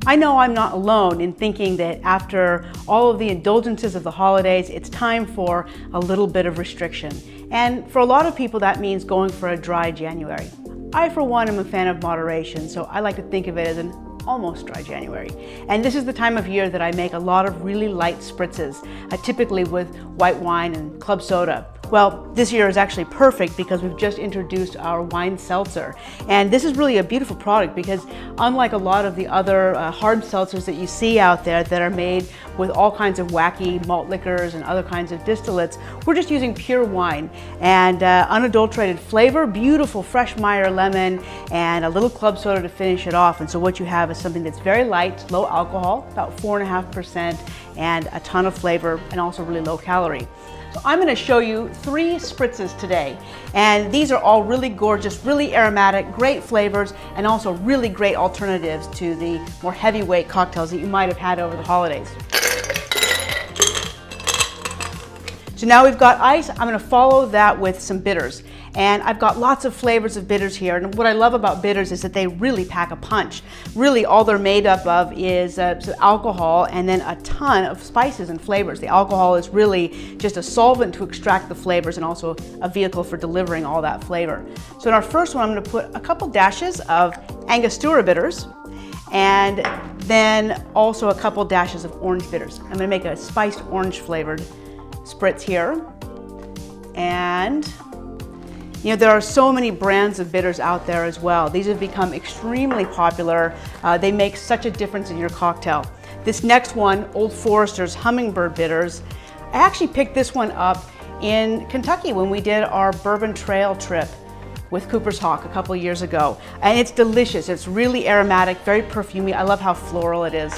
I know I'm not alone in thinking that after all of the indulgences of the holidays, it's time for a little bit of restriction. And for a lot of people, that means going for a dry January. I, for one, am a fan of moderation, so I like to think of it as an almost dry January. And this is the time of year that I make a lot of really light spritzes, typically with white wine and club soda. Well, this year is actually perfect because we've just introduced our wine seltzer. And this is really a beautiful product because unlike a lot of the other hard seltzers that you see out there that are made with all kinds of wacky malt liquors and other kinds of distillates, we're just using pure wine and unadulterated flavor, beautiful fresh Meyer lemon, and a little club soda to finish it off. And so what you have is something that's very light, low alcohol, about 4.5%, and a ton of flavor, and also really low calorie. So I'm going to show you 3 spritzes today, and these are all really gorgeous, really aromatic, great flavors, and also really great alternatives to the more heavyweight cocktails that you might have had over the holidays. So now we've got ice. I'm going to follow that with some bitters. And I've got lots of flavors of bitters here. And what I love about bitters is that they really pack a punch. Really, all they're made up of is alcohol and then a ton of spices and flavors. The alcohol is really just a solvent to extract the flavors and also a vehicle for delivering all that flavor. So in our first one, I'm going to put a couple dashes of Angostura bitters and then also a couple dashes of orange bitters. I'm going to make a spiced orange flavored spritz here. And you know, there are so many brands of bitters out there as well. These have become extremely popular. They make such a difference in your cocktail. This next one, Old Forester's Hummingbird Bitters, I actually picked this one up in Kentucky when we did our Bourbon Trail trip with Cooper's Hawk a couple years ago. And it's delicious. It's really aromatic, very perfumey. I love how floral it is.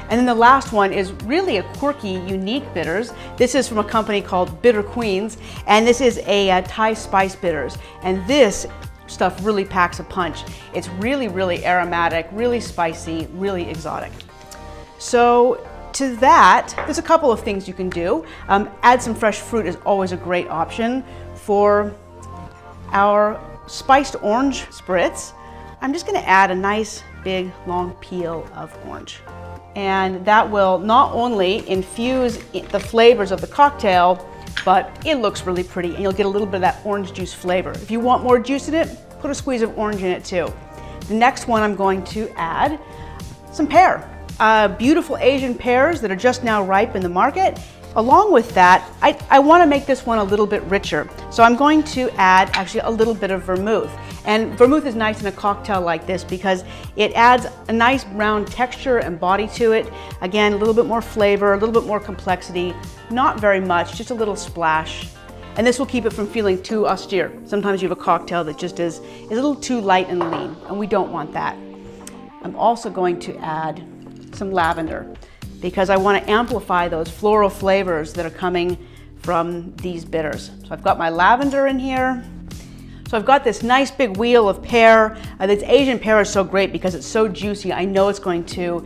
And then the last one is really a quirky, unique bitters. This is from a company called Bitter Queens, and this is a Thai spice bitters. And this stuff really packs a punch. It's really, really aromatic, really spicy, really exotic. So to that, there's a couple of things you can do. Add some fresh fruit is always a great option. For our spiced orange spritz, I'm just gonna add a nice, big, long peel of orange. And that will not only infuse the flavors of the cocktail, but it looks really pretty and you'll get a little bit of that orange juice flavor. If you want more juice in it, put a squeeze of orange in it too. The next one, I'm going to add some pear. Beautiful Asian pears that are just now ripe in the market. Along with that, I want to make this one a little bit richer. So I'm going to add actually a little bit of vermouth. And vermouth is nice in a cocktail like this because it adds a nice round texture and body to it. Again, a little bit more flavor, a little bit more complexity, not very much, just a little splash. And this will keep it from feeling too austere. Sometimes you have a cocktail that just is a little too light and lean, and we don't want that. I'm also going to add some lavender because I want to amplify those floral flavors that are coming from these bitters. So I've got my lavender in here. So I've got this nice big wheel of pear. This Asian pear is so great because it's so juicy. I know it's going to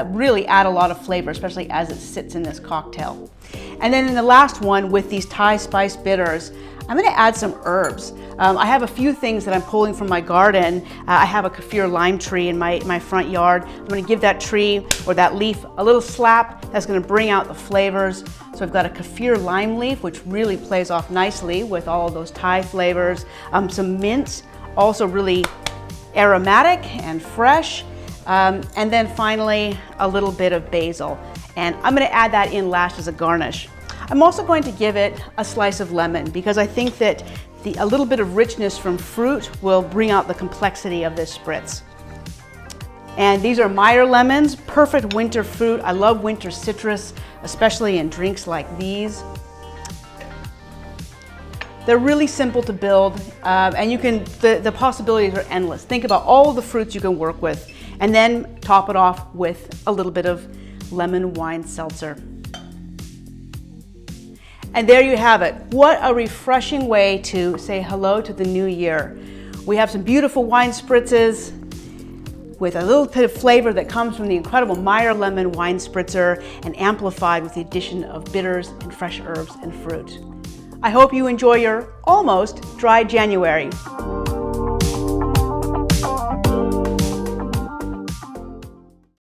really add a lot of flavor, especially as it sits in this cocktail. And then in the last one with these Thai spice bitters, I'm going to add some herbs. I have a few things that I'm pulling from my garden. I have a kaffir lime tree in my front yard. I'm going to give that tree or that leaf a little slap. That's going to bring out the flavors. So I've got a kaffir lime leaf, which really plays off nicely with all of those Thai flavors. Some mint, also really aromatic and fresh. And then finally, a little bit of basil. And I'm going to add that in last as a garnish. I'm also going to give it a slice of lemon because I think that a little bit of richness from fruit will bring out the complexity of this spritz. And these are Meyer lemons, perfect winter fruit. I love winter citrus, especially in drinks like these. They're really simple to build, and the possibilities are endless. Think about all the fruits you can work with, and then top it off with a little bit of lemon wine seltzer. And there you have it. What a refreshing way to say hello to the new year. We have some beautiful wine spritzes with a little bit of flavor that comes from the incredible Meyer Lemon wine spritzer and amplified with the addition of bitters and fresh herbs and fruit. I hope you enjoy your almost dry January.